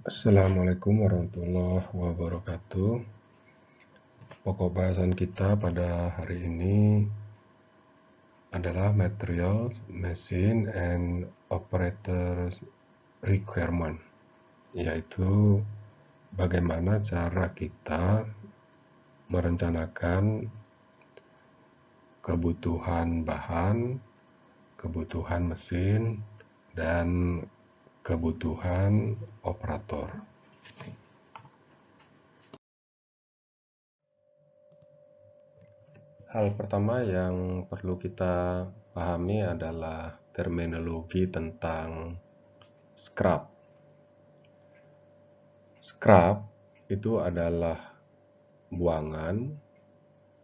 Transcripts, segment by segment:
Assalamualaikum warahmatullahi wabarakatuh. Pokok bahasan kita pada hari ini adalah Materials, Machine, and Operators Requirement, yaitu bagaimana cara kita merencanakan kebutuhan bahan, kebutuhan mesin, dan kebutuhan operator. Hal pertama yang perlu kita pahami adalah terminologi tentang scrap. Scrap itu adalah buangan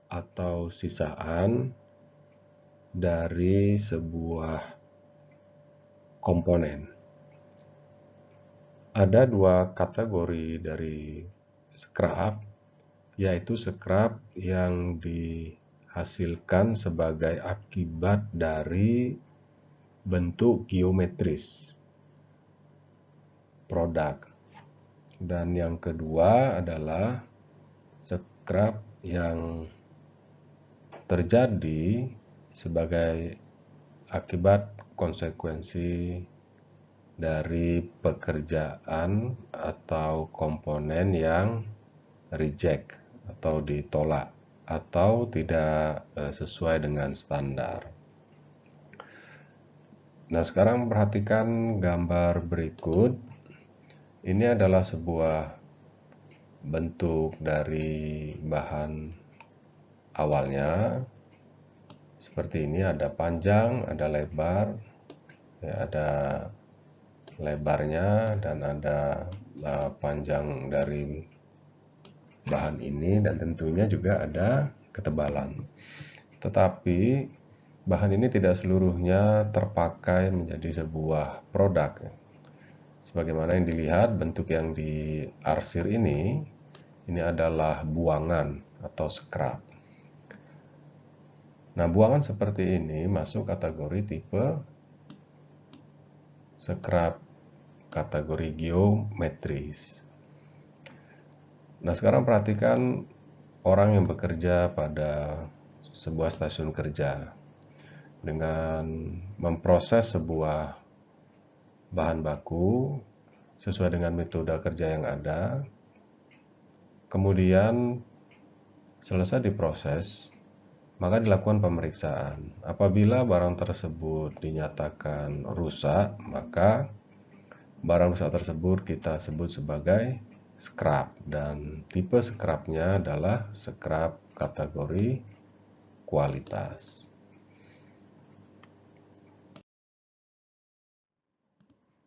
atau sisaan dari sebuah komponen. Ada dua kategori dari scrap, yaitu scrap yang dihasilkan sebagai akibat dari bentuk geometris produk. Dan yang kedua adalah scrap yang terjadi sebagai akibat konsekuensi dari pekerjaan atau komponen yang reject atau ditolak atau tidak sesuai dengan standar. Nah, sekarang perhatikan gambar berikut. Ini adalah sebuah bentuk dari bahan awalnya. Seperti ini, ada panjang, ada lebar, ya, ada lebarnya dan ada panjang dari bahan ini, dan tentunya juga ada ketebalan. Tetapi bahan ini tidak seluruhnya terpakai menjadi sebuah produk. Sebagaimana yang dilihat, bentuk yang diarsir ini adalah buangan atau scrap. Nah, buangan seperti ini masuk kategori tipe scrap kategori geometris. Nah, sekarang perhatikan orang yang bekerja pada sebuah stasiun kerja dengan memproses sebuah bahan baku sesuai dengan metode kerja yang ada. Kemudian selesai diproses, maka dilakukan pemeriksaan. Apabila barang tersebut dinyatakan rusak, maka barang rusak tersebut kita sebut sebagai scrap, dan tipe scrapnya adalah scrap kategori kualitas.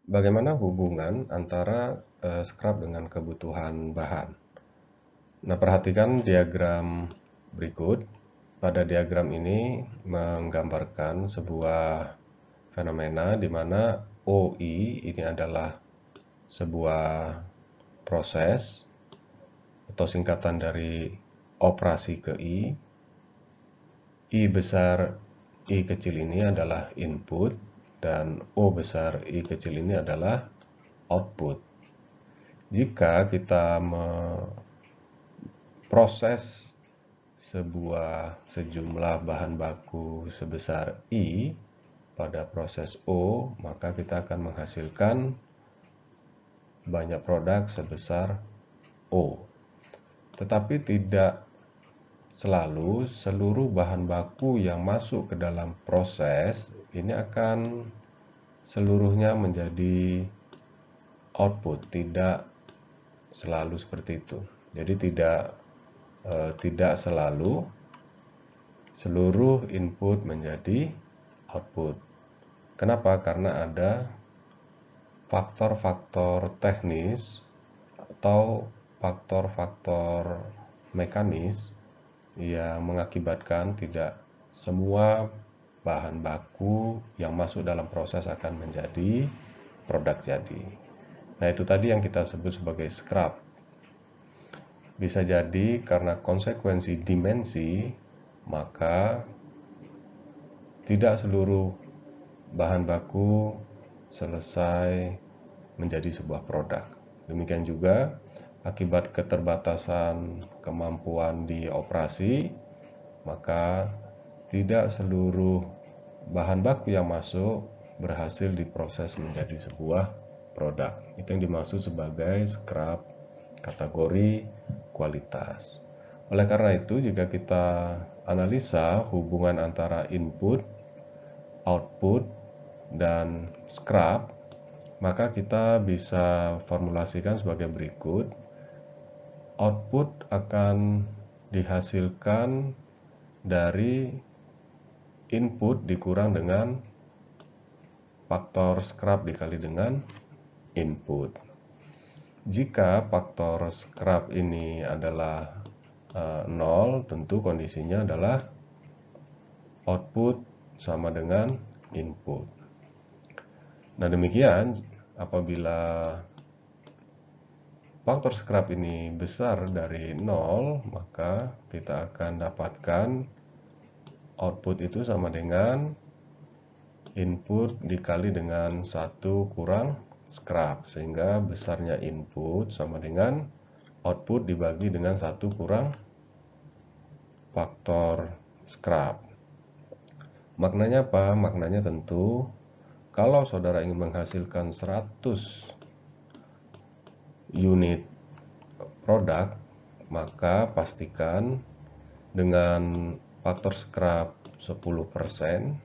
Bagaimana hubungan antara scrap dengan kebutuhan bahan? Nah, perhatikan diagram berikut. Pada diagram ini menggambarkan sebuah fenomena di mana OI ini adalah sebuah proses atau singkatan dari operasi ke I. I besar I kecil ini adalah input dan O besar I kecil ini adalah output. Jika kita memproses sejumlah bahan baku sebesar I pada proses O, maka kita akan menghasilkan banyak produk sebesar O. Tetapi tidak selalu seluruh bahan baku yang masuk ke dalam proses ini akan seluruhnya menjadi output. Tidak selalu seperti itu. Jadi tidak selalu seluruh input menjadi output. Kenapa? Karena ada faktor-faktor teknis atau faktor-faktor mekanis yang mengakibatkan tidak semua bahan baku yang masuk dalam proses akan menjadi produk jadi. Nah, itu tadi yang kita sebut sebagai scrap. Bisa jadi karena konsekuensi dimensi, maka tidak seluruh bahan baku selesai menjadi sebuah produk. Demikian juga akibat keterbatasan kemampuan di operasi, maka tidak seluruh bahan baku yang masuk berhasil diproses menjadi sebuah produk. Itu yang dimaksud sebagai scrap kategori kualitas. Oleh karena itu, jika kita analisa hubungan antara input, output, dan scrap, maka kita bisa formulasikan sebagai berikut. Output akan dihasilkan dari input dikurang dengan faktor scrap dikali dengan input. Jika faktor scrap ini adalah 0, tentu kondisinya adalah output sama dengan input. Nah, demikian apabila faktor scrap ini besar dari 0, maka kita akan dapatkan output itu sama dengan input dikali dengan 1 kurang scrap, sehingga besarnya input sama dengan output dibagi dengan 1 kurang faktor scrap. Maknanya apa? Maknanya tentu kalau saudara ingin menghasilkan 100 unit produk, maka pastikan dengan faktor scrap 10%.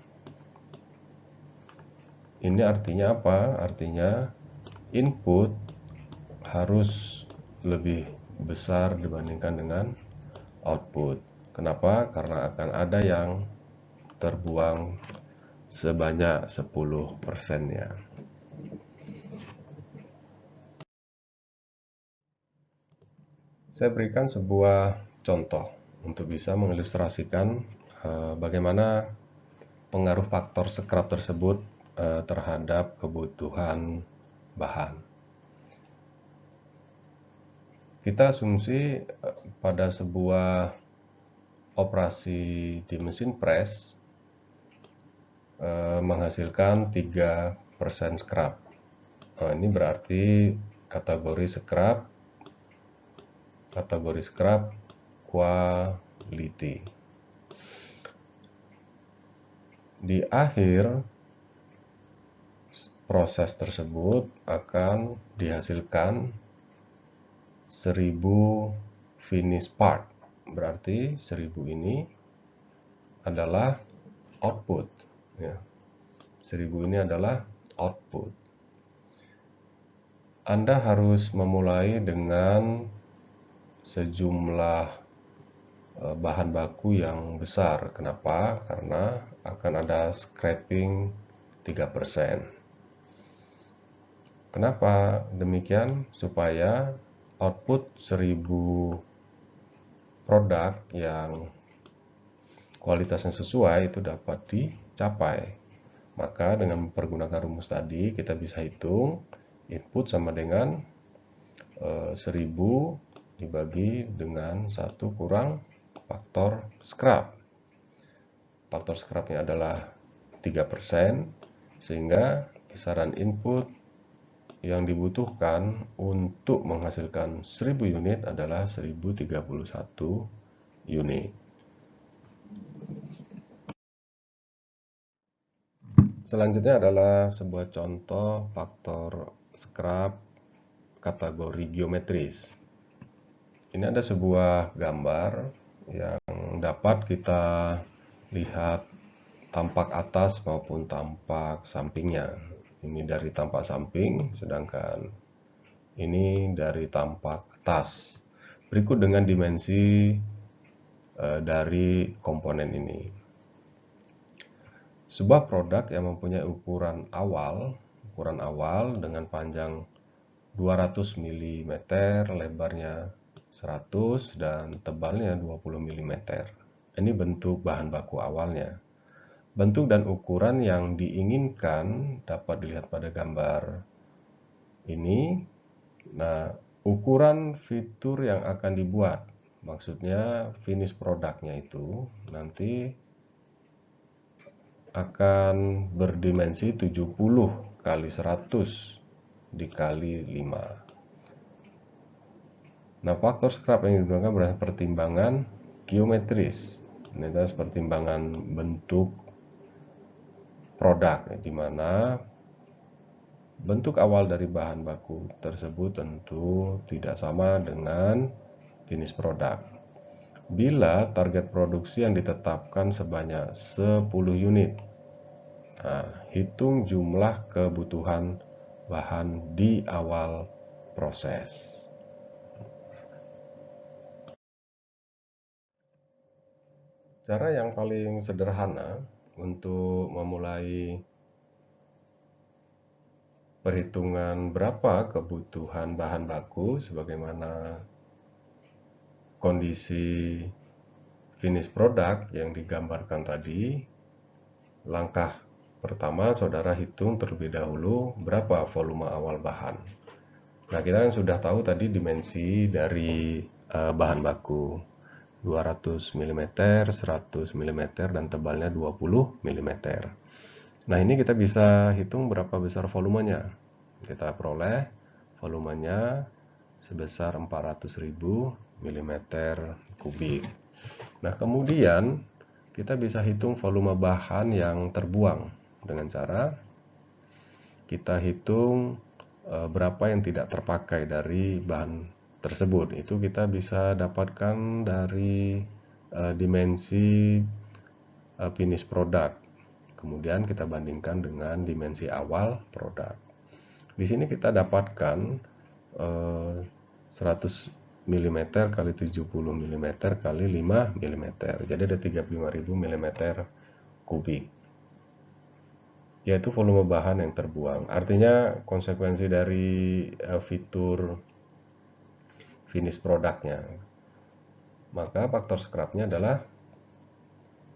Ini artinya apa? Artinya input harus lebih besar dibandingkan dengan output. Kenapa? Karena akan ada yang terbuang sebanyak 10%-nya. Saya berikan sebuah contoh untuk bisa mengilustrasikan bagaimana pengaruh faktor scrap tersebut terhadap kebutuhan bahan. Kita asumsi pada sebuah operasi di mesin press menghasilkan 3% scrap. Ini berarti kategori scrap quality. Di akhir proses tersebut akan dihasilkan 1000 finish part. Berarti 1000 ini adalah output. Ya. 1000 ini adalah output. Anda harus memulai dengan sejumlah bahan baku yang besar. Kenapa? Karena akan ada scrapping 3%. Kenapa demikian? Supaya output 1000 produk yang kualitasnya sesuai itu dapat dicapai. Maka dengan mempergunakan rumus tadi kita bisa hitung input sama dengan 1000 dibagi dengan 1 kurang faktor scrap. Faktor scrapnya adalah 3%, sehingga besaran input yang dibutuhkan untuk menghasilkan 1000 unit adalah 1031 unit. Selanjutnya adalah sebuah contoh faktor scrap kategori geometris. Ini ada sebuah gambar yang dapat kita lihat tampak atas maupun tampak sampingnya. Ini dari tampak samping, sedangkan ini dari tampak atas. Berikut dengan dimensi dari komponen ini. Sebuah produk yang mempunyai ukuran awal dengan panjang 200 mm, lebarnya 100 dan tebalnya 20 mm. Ini bentuk bahan baku awalnya. Bentuk dan ukuran yang diinginkan dapat dilihat pada gambar ini. Nah, ukuran fitur yang akan dibuat, maksudnya finish produknya itu nanti akan berdimensi 70 kali 100 dikali 5. Nah, faktor scrap yang digunakan berdasarkan pertimbangan geometris. Ini adalah pertimbangan bentuk produk, di mana bentuk awal dari bahan baku tersebut tentu tidak sama dengan finish produk. Bila target produksi yang ditetapkan sebanyak 10 unit, nah, hitung jumlah kebutuhan bahan di awal proses. Cara yang paling sederhana untuk memulai perhitungan berapa kebutuhan bahan baku sebagaimana kondisi finish product yang digambarkan tadi. Langkah pertama, saudara hitung terlebih dahulu berapa volume awal bahan. Nah, kita kan sudah tahu tadi dimensi dari bahan baku 200 mm, 100 mm, dan tebalnya 20 mm. Nah, ini kita bisa hitung berapa besar volumenya. Kita peroleh volumenya sebesar 400.000 mm kubik. Nah, kemudian kita bisa hitung volume bahan yang terbuang dengan cara kita hitung berapa yang tidak terpakai dari bahan tersebut. Itu kita bisa dapatkan dari dimensi finish product. Kemudian kita bandingkan dengan dimensi awal produk. Di sini kita dapatkan 100 mm kali 70 mm kali 5 mm. Jadi ada 35.000 mm kubik. Yaitu volume bahan yang terbuang. Artinya konsekuensi dari fitur finish produknya. Maka faktor scrapnya adalah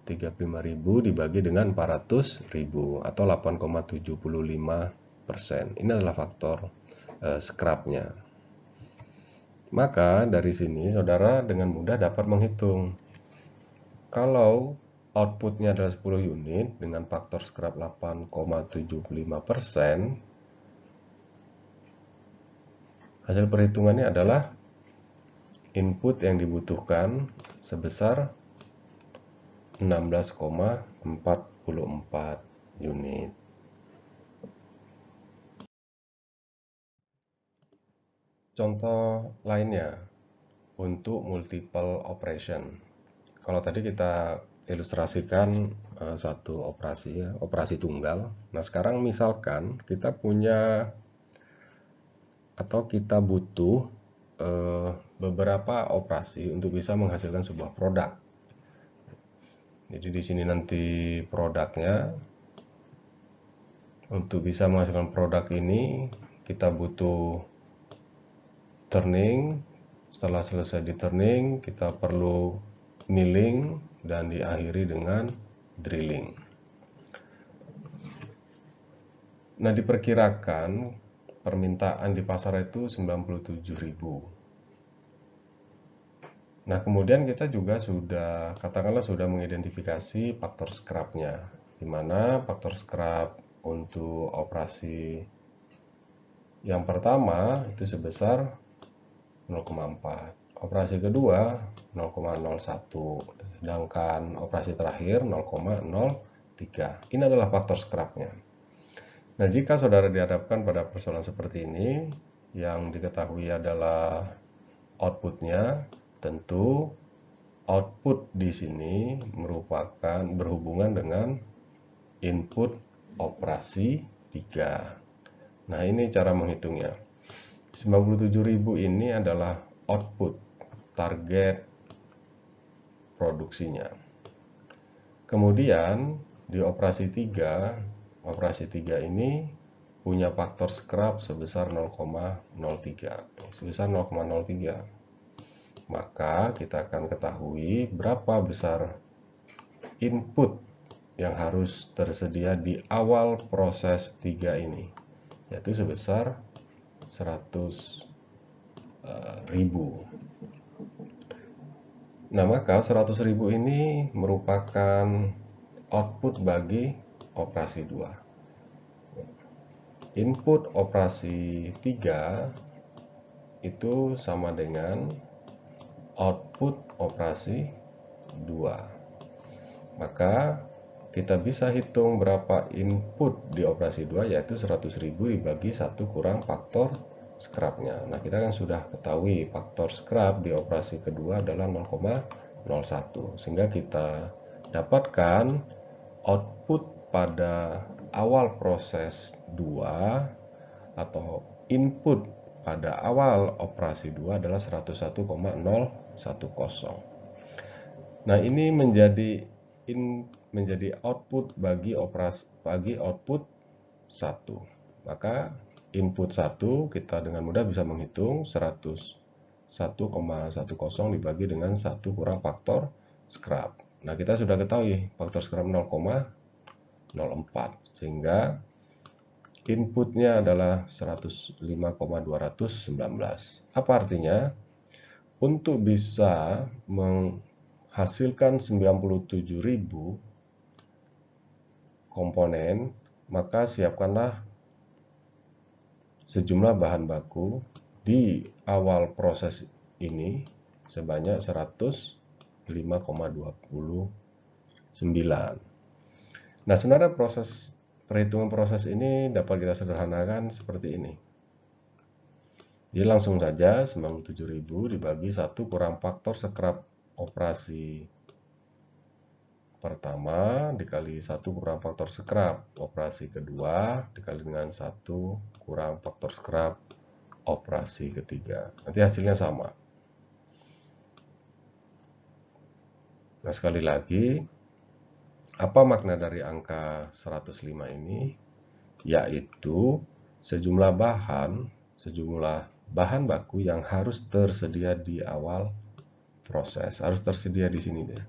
35.000 dibagi dengan 400.000 atau 8,75%. Ini adalah faktor scrapnya. Maka dari sini saudara dengan mudah dapat menghitung. Kalau outputnya adalah 10 unit dengan faktor scrap 8,75%, hasil perhitungannya adalah input yang dibutuhkan sebesar 16,44 unit. Contoh lainnya untuk multiple operation. Kalau tadi kita ilustrasikan satu operasi ya, operasi tunggal. Nah, sekarang misalkan kita punya atau kita butuh beberapa operasi untuk bisa menghasilkan sebuah produk. Jadi di sini nanti produknya, untuk bisa menghasilkan produk ini kita butuh turning. Setelah selesai di turning, kita perlu milling dan diakhiri dengan drilling. Nah, diperkirakan permintaan di pasar itu 97.000. Nah, kemudian kita juga sudah, katakanlah sudah mengidentifikasi faktor scrapnya, di mana faktor scrap untuk operasi yang pertama itu sebesar 0,4. Operasi kedua 0,01, sedangkan operasi terakhir 0,03. Ini adalah faktor scrapnya. Nah, jika saudara dihadapkan pada persoalan seperti ini, yang diketahui adalah outputnya, tentu output di sini merupakan berhubungan dengan input operasi 3. Nah, ini cara menghitungnya. 97.000 ini adalah output target produksinya. Kemudian di operasi 3 ini punya faktor scrap sebesar 0,03. Sebesar 0,03. Maka kita akan ketahui berapa besar input yang harus tersedia di awal proses 3 ini, yaitu sebesar 100.000. Nah, maka 100.000 ini merupakan output bagi operasi 2. Input operasi 3 itu sama dengan output operasi 2. Maka kita bisa hitung berapa input di operasi 2, yaitu 100.000 dibagi 1 kurang faktor scrapnya. Nah, kita kan sudah ketahui faktor scrap di operasi kedua adalah 0,01. Sehingga kita dapatkan output pada awal proses 2 atau input pada awal operasi 2 adalah 101,010. Nah, ini menjadi output bagi output 1. Maka input 1 kita dengan mudah bisa menghitung 101,10 dibagi dengan 1 kurang faktor scrap. Nah, kita sudah ketahui faktor scrap 0,04, sehingga inputnya adalah 105,219. Apa artinya? Untuk bisa menghasilkan 97.000 komponen, maka siapkanlah sejumlah bahan baku di awal proses ini sebanyak 105,29. Nah, sebenarnya perhitungan proses ini dapat kita sederhanakan seperti ini. Jadi langsung saja 97.000 dibagi 1 kurang faktor scrap operasi pertama dikali 1 kurang faktor scrap operasi kedua dikali dengan 1 kurang faktor scrap operasi ketiga. Nanti hasilnya sama. Nah, sekali lagi, apa makna dari angka 105 ini? Yaitu sejumlah bahan baku yang harus tersedia di awal proses. Harus tersedia di sini deh.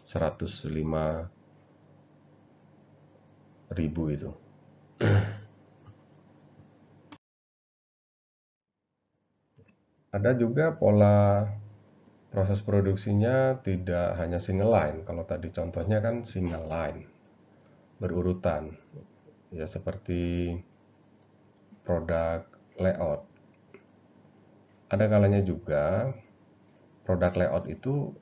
105.000 itu. Ada juga pola proses produksinya tidak hanya single line. Kalau tadi contohnya kan single line, berurutan. Ya, seperti produk layout. Ada kalanya juga produk layout itu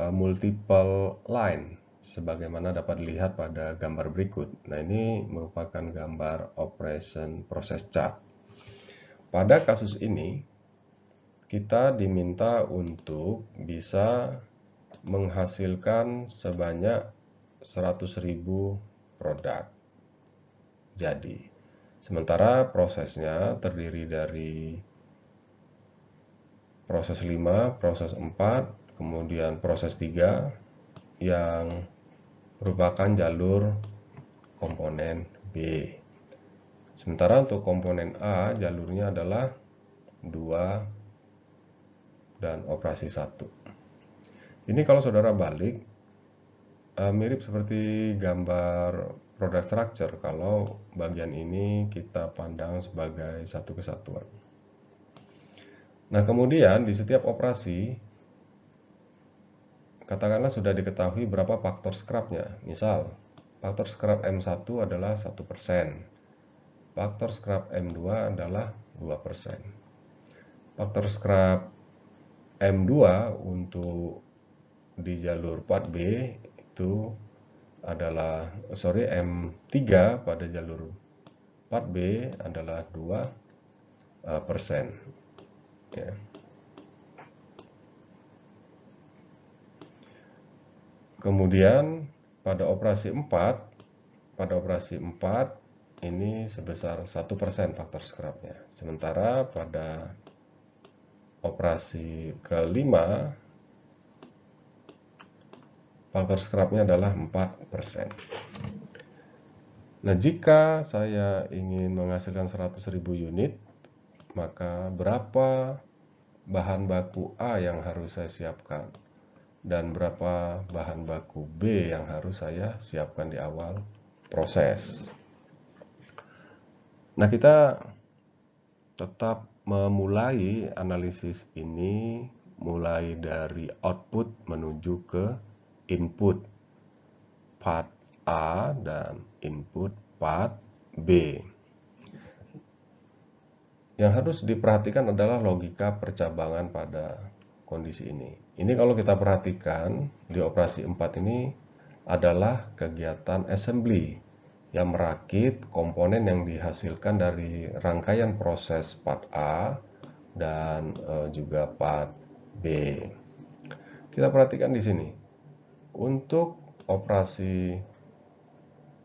multiple line, sebagaimana dapat dilihat pada gambar berikut. Nah, ini merupakan gambar operation process chart. Pada kasus ini, kita diminta untuk bisa menghasilkan sebanyak 100.000 produk. Jadi, sementara prosesnya terdiri dari proses 5, proses 4, kemudian proses 3 yang merupakan jalur komponen B. Sementara untuk komponen A, jalurnya adalah 2 dan operasi 1. Ini kalau saudara balik, mirip seperti gambar product structure kalau bagian ini kita pandang sebagai satu kesatuan. Nah, kemudian di setiap operasi, katakanlah sudah diketahui berapa faktor scrapnya. Misal, faktor scrap M1 adalah 1%. Faktor scrap M2 adalah 2%. Faktor scrap M2 untuk di jalur part B itu adalah, M3 pada jalur part B adalah 2%. Ya. Kemudian pada operasi 4 ini sebesar 1% faktor scrapnya. Sementara pada operasi kelima faktor scrapnya adalah 4%. Nah, jika saya ingin menghasilkan 100.000 unit, maka berapa bahan baku A yang harus saya siapkan? Dan berapa bahan baku B yang harus saya siapkan di awal proses? Nah, kita tetap memulai analisis ini mulai dari output menuju ke input part A dan input part B. Yang harus diperhatikan adalah logika percabangan pada kondisi ini. Ini kalau kita perhatikan di operasi 4 ini adalah kegiatan assembly yang merakit komponen yang dihasilkan dari rangkaian proses part A dan juga part B. Kita perhatikan di sini. Untuk operasi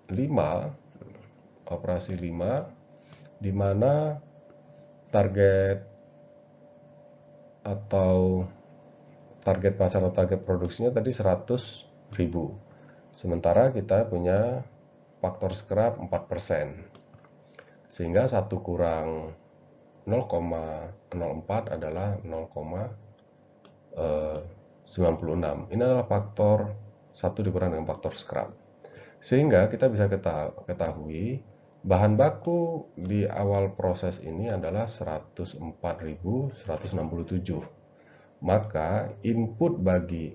5, di mana target pasar atau target produksinya tadi 100.000. Sementara kita punya faktor scrap 4%. Sehingga 1 kurang 0,04 adalah 0,96. Ini adalah faktor 1 dikurang dengan faktor scrap. Sehingga kita bisa ketahui bahan baku di awal proses ini adalah 104.167. Maka input bagi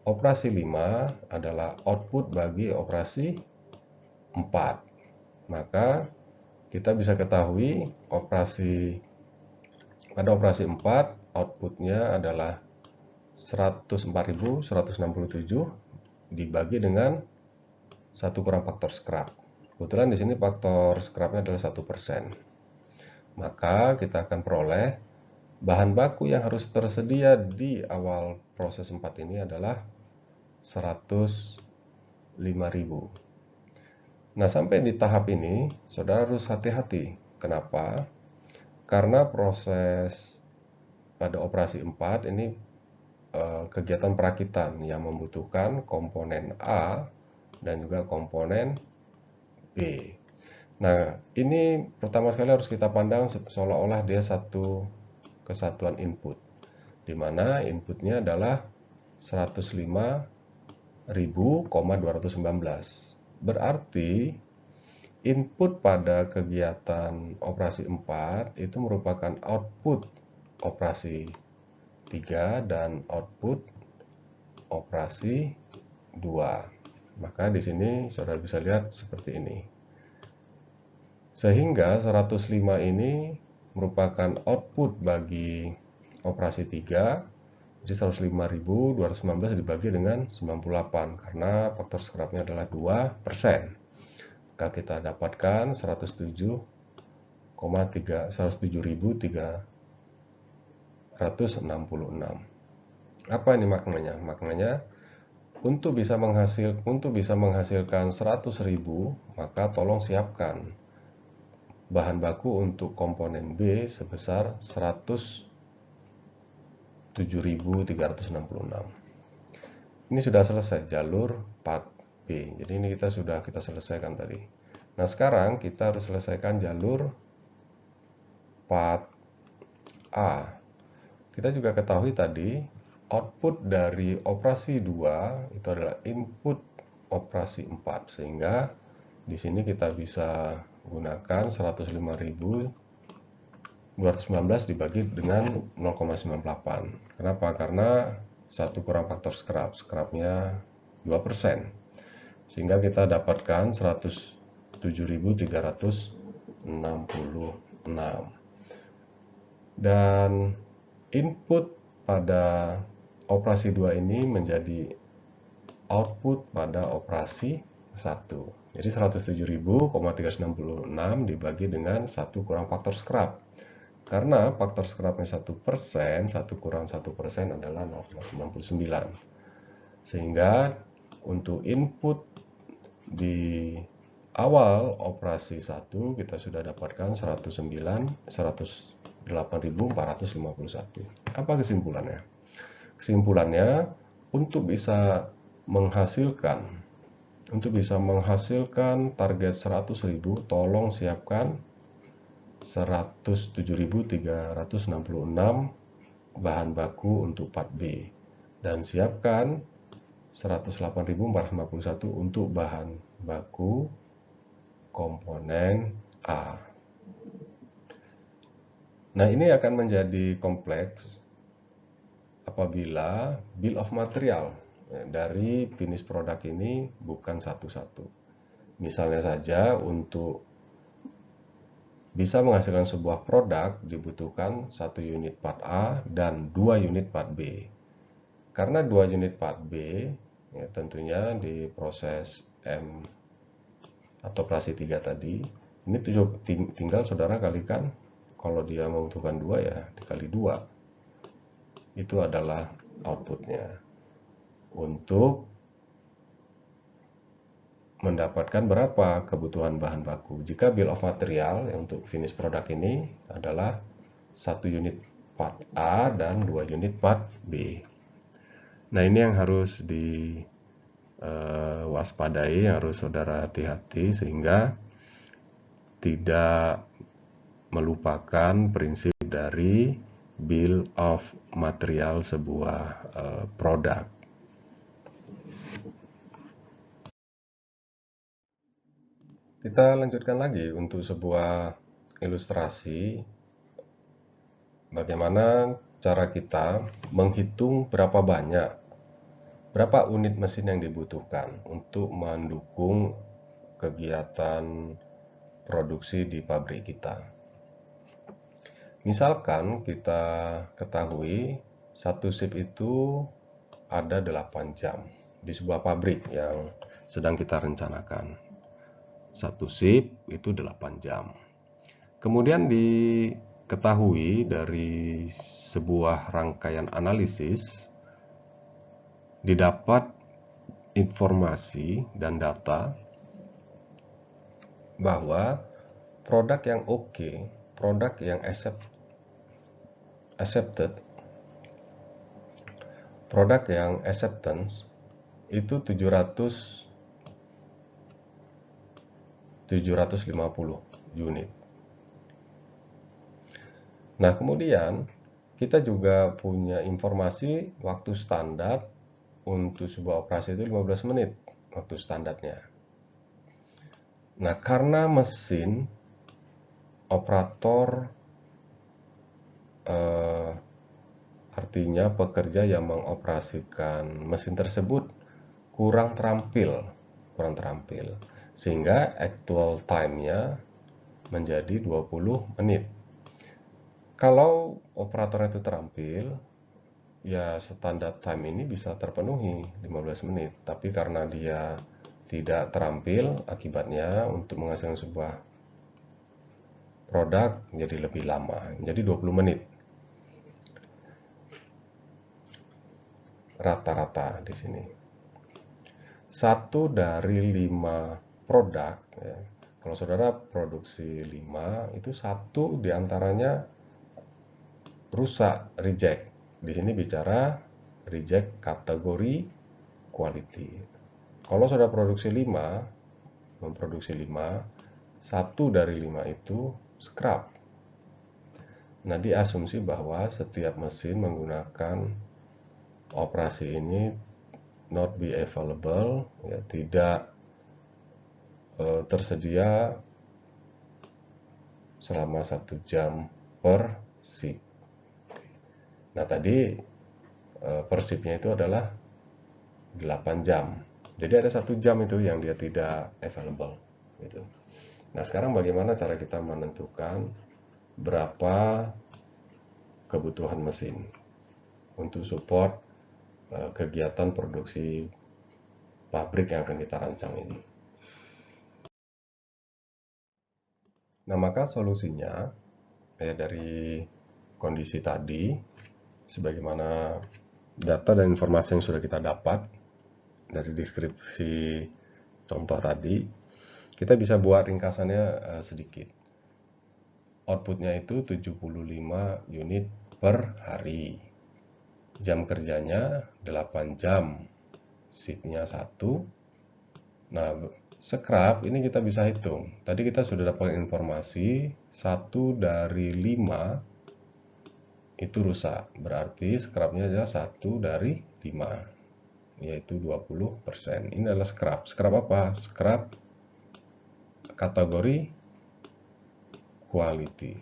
operasi 5 adalah output bagi operasi 4. Maka kita bisa ketahui pada operasi 4 outputnya adalah 104.167 dibagi dengan 1 kurang faktor scrap. Kebetulan di sini faktor scrapnya adalah 1%. Maka kita akan peroleh bahan baku yang harus tersedia di awal proses 4 ini adalah 105.000. Nah, sampai di tahap ini, saudara harus hati-hati. Kenapa? Karena proses pada operasi 4 ini kegiatan perakitan yang membutuhkan komponen A dan juga komponen B. Nah, ini pertama sekali harus kita pandang seolah-olah dia satu kesatuan input, di mana inputnya adalah 105.219. Berarti input pada kegiatan operasi 4 itu merupakan output operasi 3 dan output operasi 2. Maka di sini saudara bisa lihat seperti ini. Sehingga 105 ini merupakan output bagi operasi 3. Jadi 105.219 dibagi dengan 98 karena faktor scrapnya adalah 2%. Maka kita dapatkan 107.366. Apa ini maknanya? Maknanya untuk bisa menghasilkan 100.000, maka tolong siapkan bahan baku untuk komponen B sebesar 107.366. Ini sudah selesai jalur part B. Jadi ini kita selesaikan tadi. Nah, sekarang kita harus selesaikan jalur part A. Kita juga ketahui tadi output dari operasi 2 itu adalah input operasi 4. Sehingga di sini kita bisa gunakan 105.219 dibagi dengan 0,98. Kenapa? Karena 1 kurang faktor scrap. Scrapnya 2%. Sehingga kita dapatkan 107.366. Dan input pada operasi 2 ini menjadi output pada operasi 1. Jadi 107.366 dibagi dengan 1 kurang faktor scrap. Karena faktor scrapnya 1%, 1 kurang 1% adalah 0,99. Sehingga untuk input di awal operasi 1 kita sudah dapatkan 108.451. Apa kesimpulannya? Kesimpulannya, untuk bisa menghasilkan target 100.000, tolong siapkan 107.366 bahan baku untuk part B dan siapkan 108.451 untuk bahan baku komponen A. Nah, ini akan menjadi kompleks apabila bill of material dari finish product ini bukan satu-satu. Misalnya saja untuk bisa menghasilkan sebuah produk dibutuhkan 1 unit part A dan 2 unit part B. Karena 2 unit part B, ya tentunya di proses M atau operasi 3 tadi, ini tinggal saudara kalikan, kalau dia membutuhkan 2 ya dikali 2. Itu adalah outputnya. Untuk mendapatkan berapa kebutuhan bahan baku. Jika bill of material yang untuk finish product ini adalah 1 unit part A dan 2 unit part B. Nah, ini yang harus diwaspadai, yang harus saudara hati-hati sehingga tidak melupakan prinsip dari bill of material sebuah produk. Kita lanjutkan lagi untuk sebuah ilustrasi bagaimana cara kita menghitung berapa unit mesin yang dibutuhkan untuk mendukung kegiatan produksi di pabrik kita. Misalkan kita ketahui satu shift itu ada 8 jam di sebuah pabrik yang sedang kita rencanakan. Satu shift itu 8 jam. Kemudian diketahui dari sebuah rangkaian analisis, didapat informasi dan data bahwa produk yang oke, produk yang accepted, produk yang acceptance itu 750 unit. Nah, kemudian kita juga punya informasi waktu standar untuk sebuah operasi itu 15 menit waktu standarnya. Nah, karena mesin operator artinya pekerja yang mengoperasikan mesin tersebut kurang terampil, sehingga actual time-nya menjadi 20 menit. Kalau operator itu terampil, ya standar time ini bisa terpenuhi 15 menit. Tapi karena dia tidak terampil, akibatnya untuk menghasilkan sebuah produk jadi lebih lama, jadi 20 menit. Rata-rata di sini. 1 dari 5 produk, ya. Kalau saudara produksi 5, itu 1 diantaranya rusak, reject. Di sini bicara reject kategori quality. Kalau saudara memproduksi 5, 1 dari 5 itu scrap. Nah, diasumsi bahwa setiap mesin menggunakan operasi ini not be available, ya, tidak tersedia selama 1 jam per shift. Nah, tadi per shiftnya itu adalah 8 jam. Jadi ada 1 jam itu yang dia tidak available gitu. Nah, sekarang bagaimana cara kita menentukan berapa kebutuhan mesin untuk support kegiatan produksi pabrik yang akan kita rancang ini. Nah, maka solusinya dari kondisi tadi, sebagaimana data dan informasi yang sudah kita dapat dari deskripsi contoh tadi, kita bisa buat ringkasannya sedikit. Outputnya itu 75 unit per hari. Jam kerjanya 8 jam. Shiftnya 1. Nah, scrap ini kita bisa hitung. Tadi kita sudah dapat informasi 1 dari 5 itu rusak. Berarti scrapnya adalah 1 dari 5, yaitu 20%. Ini adalah scrap. Scrap apa? Scrap kategori quality.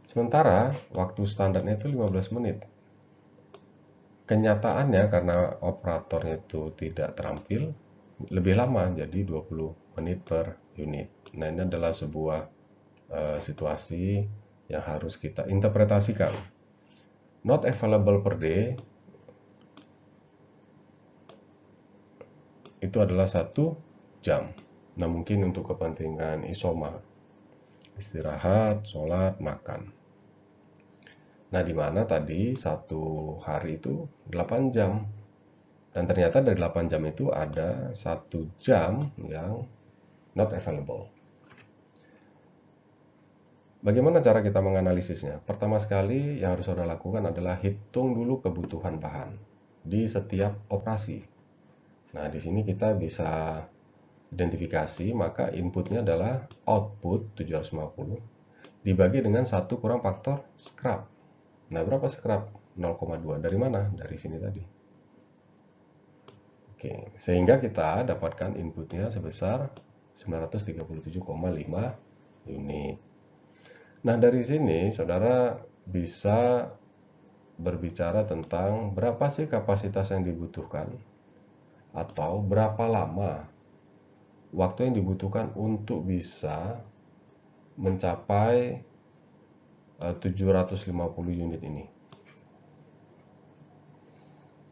Sementara waktu standarnya itu 15 menit. Kenyataannya karena operatornya itu tidak terampil, lebih lama, jadi 20 menit per unit. Nah, ini adalah sebuah situasi yang harus kita interpretasikan. Not available per day itu adalah 1 jam. Nah, mungkin untuk kepentingan isoma, istirahat, sholat, makan. Nah, di mana tadi satu hari itu 8 jam. Dan ternyata dari 8 jam itu ada 1 jam yang not available. Bagaimana cara kita menganalisisnya? Pertama sekali yang harus Saudara lakukan adalah hitung dulu kebutuhan bahan di setiap operasi. Nah, di sini kita bisa identifikasi, maka inputnya adalah output 750 dibagi dengan 1 kurang faktor scrap. Nah, berapa scrap? 0,2. Dari mana? Dari sini tadi. Oke, sehingga kita dapatkan inputnya sebesar 937,5 unit. Nah, dari sini saudara bisa berbicara tentang berapa sih kapasitas yang dibutuhkan atau berapa lama waktu yang dibutuhkan untuk bisa mencapai 750 unit ini,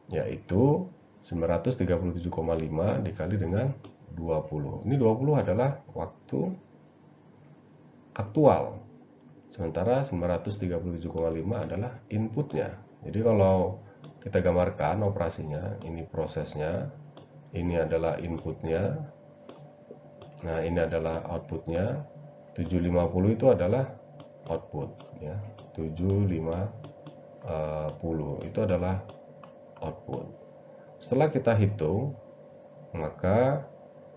yaitu 937,5 dikali dengan 20. Ini 20 adalah waktu aktual, sementara 937,5 adalah inputnya. Jadi kalau kita gambarkan operasinya, ini prosesnya, ini adalah inputnya, nah ini adalah outputnya. 750 itu adalah output, ya. 750 itu adalah output. Setelah kita hitung, maka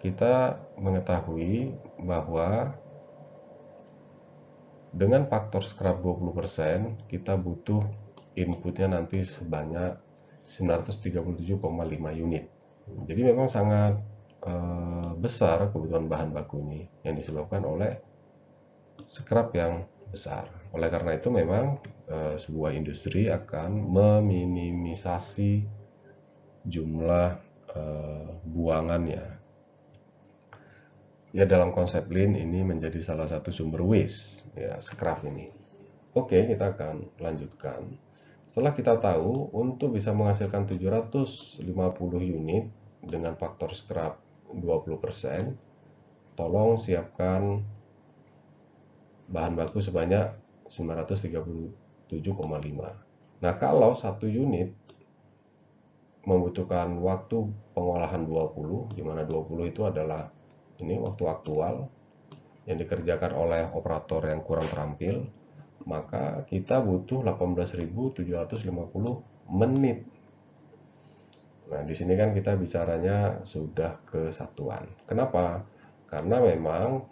kita mengetahui bahwa dengan faktor scrap 20%, kita butuh inputnya nanti sebanyak 937,5 unit. Jadi memang sangat besar kebutuhan bahan baku ini yang disebabkan oleh scrap yang besar. Oleh karena itu memang sebuah industri akan meminimisasi jumlah buangannya. Ya, dalam konsep Lean ini menjadi salah satu sumber waste, ya, scrap ini. Oke, kita akan lanjutkan. Setelah kita tahu untuk bisa menghasilkan 750 unit dengan faktor scrap 20%, tolong siapkan bahan baku sebanyak 937,5. Nah, kalau satu unit membutuhkan waktu pengolahan 20, di mana 20 itu adalah ini waktu aktual yang dikerjakan oleh operator yang kurang terampil, maka kita butuh 18.750 menit. Nah, di sini kan kita bicaranya sudah kesatuan. Kenapa? Karena memang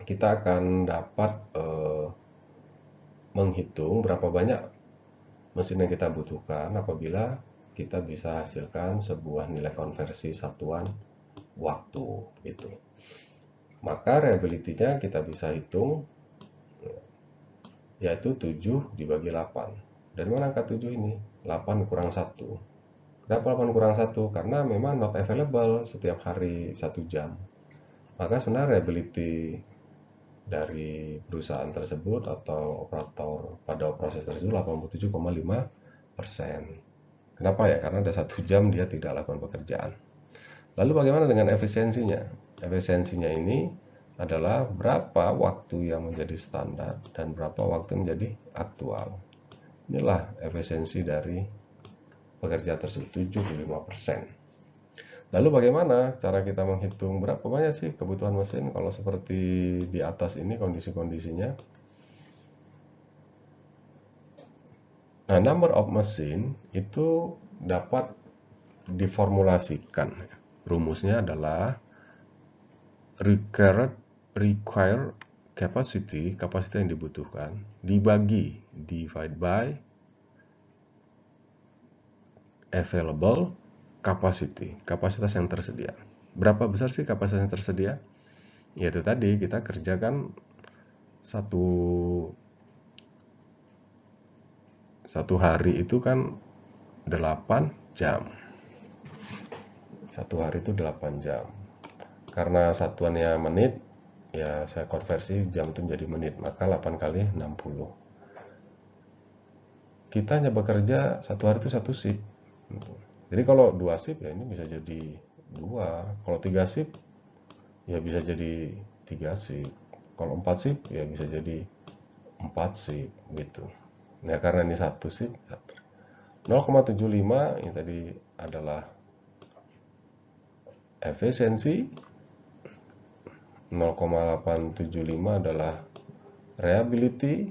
kita akan dapat menghitung berapa banyak mesin yang kita butuhkan apabila kita bisa hasilkan sebuah nilai konversi satuan waktu gitu. Maka reliability-nya kita bisa hitung, yaitu 7 dibagi 8. Dari mana angka 7 ini? 8 kurang 1. Kenapa 8 kurang 1? Karena memang not available setiap hari 1 jam. Maka sebenarnya reliability dari perusahaan tersebut atau operator pada proses tersebut 87,5%. Kenapa ya? Karena ada 1 jam dia tidak lakukan pekerjaan. Lalu bagaimana dengan efisiensinya? Efisiensinya ini adalah berapa waktu yang menjadi standar dan berapa waktu yang menjadi aktual. Inilah efisiensi dari pekerja tersebut, 75%. Lalu bagaimana cara kita menghitung berapa banyak sih kebutuhan mesin kalau seperti di atas ini kondisi-kondisinya. Nah, number of machine itu dapat diformulasikan. Rumusnya adalah required capacity, kapasitas yang dibutuhkan, divide by available capacity, kapasitas yang tersedia. Berapa besar sih kapasitas yang tersedia? Yaitu tadi kita kerjakan satu hari itu kan 8 jam. Satu hari itu 8 jam. Karena satuannya menit, ya saya konversi jam itu menjadi menit, maka 8 kali 60. Kita hanya bekerja satu hari itu satu shift. Jadi kalau 2 shift ya ini bisa jadi 2, kalau 3 shift ya bisa jadi 3 shift, kalau 4 shift ya bisa jadi 4 shift gitu. Nah karena ini satu shift, 0,75 yang tadi adalah efisiensi, 0,875 adalah reliability.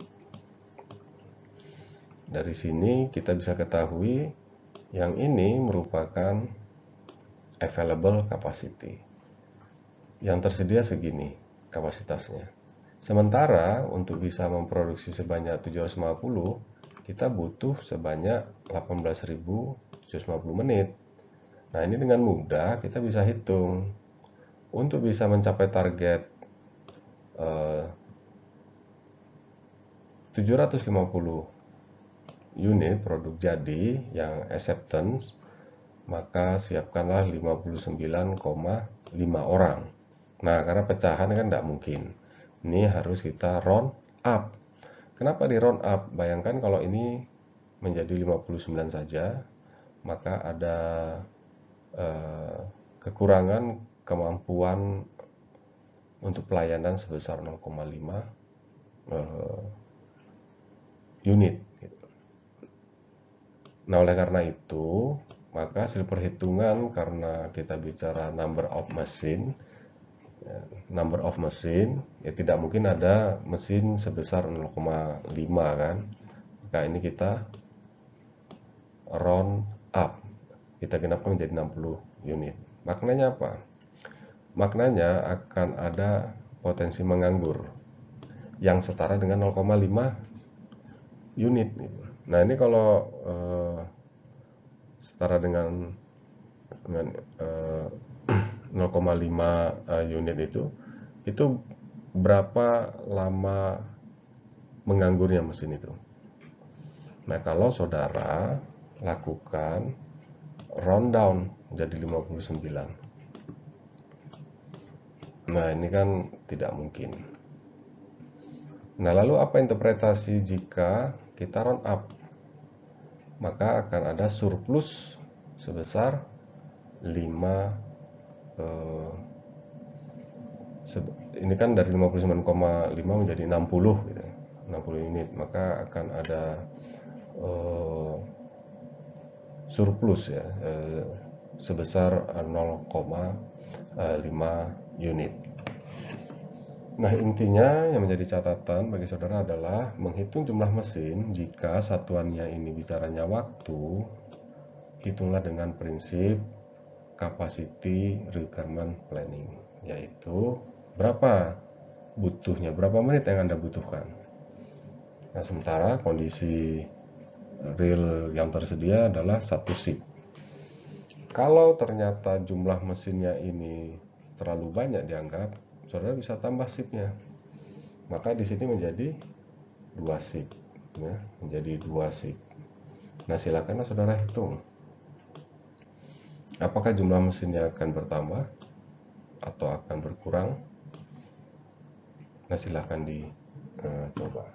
Dari sini kita bisa ketahui yang ini merupakan available capacity. Yang tersedia segini kapasitasnya. Sementara untuk bisa memproduksi sebanyak 750, kita butuh sebanyak 18.750 menit. Nah, ini dengan mudah kita bisa hitung. Untuk bisa mencapai target 750 unit produk jadi yang acceptance, maka siapkanlah 59,5 orang. Nah, karena pecahan kan tidak mungkin. Ini harus kita round up. Kenapa di round up? Bayangkan kalau ini menjadi 59 saja, maka ada kekurangan kemampuan untuk pelayanan sebesar 0,5 unit. Nah, oleh karena itu, maka hasil perhitungan karena kita bicara number of machine ya tidak mungkin ada mesin sebesar 0,5 kan. Maka ini kita round up, kita genapkan menjadi 60 unit. Maknanya apa? Maknanya akan ada potensi menganggur yang setara dengan 0,5 unit. Nah ini kalau setara dengan 0,5 unit itu berapa lama menganggurnya mesin itu. Nah kalau saudara lakukan round down jadi 59, nah ini kan tidak mungkin. Nah lalu apa interpretasi jika kita round up? Maka akan ada surplus sebesar 5, ini kan dari 59,5 menjadi 60 gitu, 60 unit, maka akan ada surplus ya sebesar 0,5 unit. Nah intinya yang menjadi catatan bagi saudara adalah menghitung jumlah mesin. Jika satuannya ini bicaranya waktu, hitunglah dengan prinsip capacity requirement planning, yaitu berapa butuhnya, berapa menit yang Anda butuhkan. Nah sementara kondisi real yang tersedia adalah satu shift. Kalau ternyata jumlah mesinnya ini terlalu banyak dianggap, saudara bisa tambah shiftnya. Maka di sini menjadi 2 shift, ya, menjadi 2 shift. Nah silakanlah saudara hitung, apakah jumlah mesinnya akan bertambah atau akan berkurang. Nah silahkan dicoba.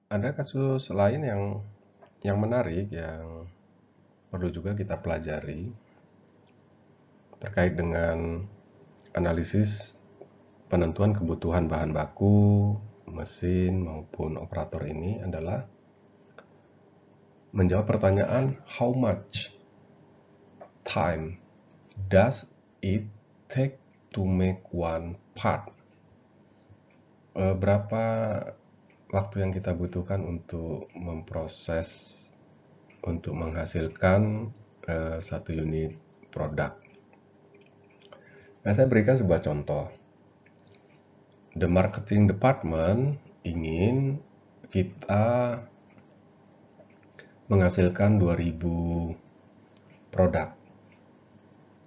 Ada kasus lain yang menarik yang perlu juga kita pelajari terkait dengan analisis penentuan kebutuhan bahan baku, mesin maupun operator ini adalah menjawab pertanyaan how much time does it take to make one part? Berapa waktu yang kita butuhkan untuk memproses, untuk menghasilkan satu unit produk. Nah, saya berikan sebuah contoh. The marketing department ingin kita menghasilkan 2000 produk.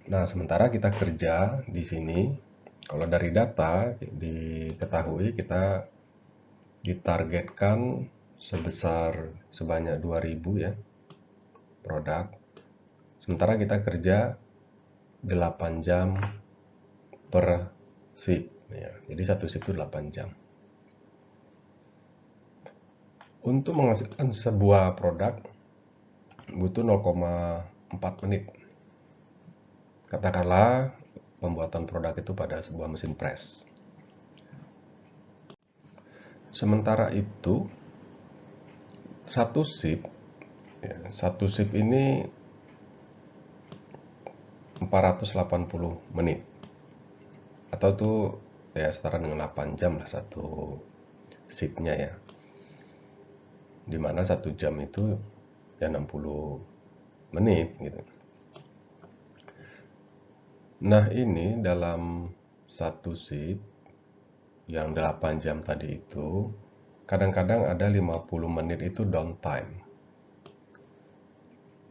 Nah, sementara kita kerja di sini, kalau dari data diketahui kita ditargetkan sebanyak 2000 ya produk. Sementara kita kerja 8 jam per shift ya. Jadi satu shift itu 8 jam. Untuk menghasilkan sebuah produk butuh 0,4 menit. Katakanlah pembuatan produk itu pada sebuah mesin press. Sementara itu satu shift ini 480 menit, atau itu ya setara dengan 8 jam lah satu shiftnya ya, dimana 1 jam itu ya 60 menit gitu. Nah ini dalam satu shift yang 8 jam tadi itu kadang-kadang ada 50 menit itu downtime.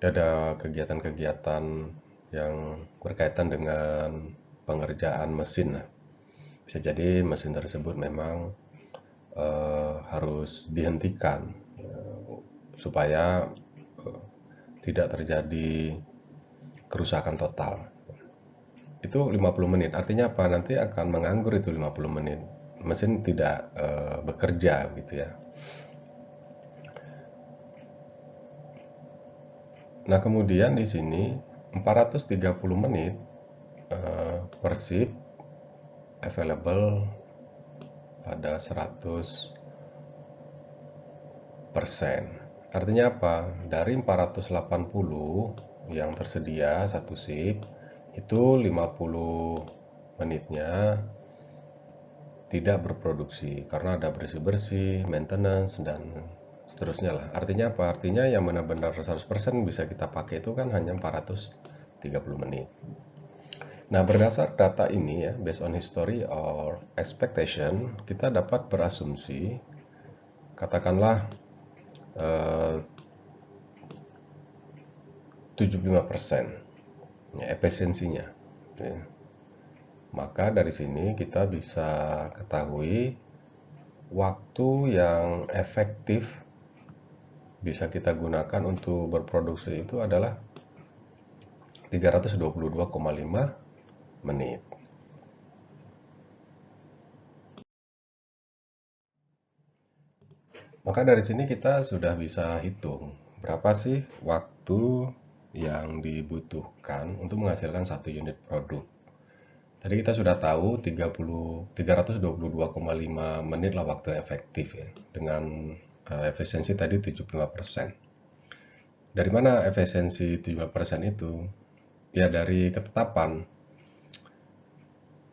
Ada kegiatan-kegiatan yang berkaitan dengan pengerjaan mesin. Bisa jadi mesin tersebut memang harus dihentikan supaya tidak terjadi kerusakan total. Itu 50 menit. Artinya apa? Nanti akan menganggur itu 50 menit. Mesin tidak bekerja gitu ya. Nah, kemudian di sini 430 menit per shift available pada 100%. Artinya apa? Dari 480 yang tersedia satu shift, itu 50 menitnya tidak berproduksi karena ada bersih-bersih, maintenance, dan seterusnya lah. Artinya apa? Artinya yang benar-benar 100% bisa kita pakai itu kan hanya 430 menit. Nah, berdasar data ini ya, based on history or expectation, kita dapat berasumsi, katakanlah 75% ya, efisiensinya. Ya. Maka dari sini kita bisa ketahui waktu yang efektif bisa kita gunakan untuk berproduksi itu adalah 322,5 menit. Maka dari sini kita sudah bisa hitung berapa sih waktu yang dibutuhkan untuk menghasilkan satu unit produk. Tadi kita sudah tahu 322,5 menit lah waktu efektif ya, dengan efisiensi tadi 75%. Dari mana efisiensi 75% itu? Ya dari ketetapan.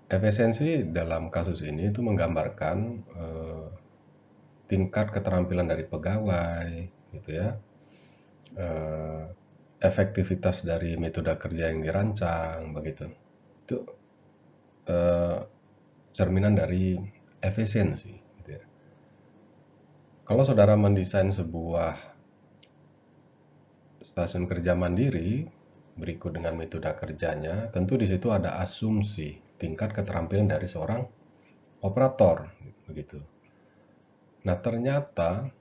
Efisiensi dalam kasus ini itu menggambarkan tingkat keterampilan dari pegawai, gitu ya, efektivitas dari metode kerja yang dirancang, begitu. Itu cerminan dari efisiensi. Gitu ya. Kalau saudara mendesain sebuah stasiun kerja mandiri berikut dengan metode kerjanya, tentu di situ ada asumsi tingkat keterampilan dari seorang operator, begitu. Nah, ternyata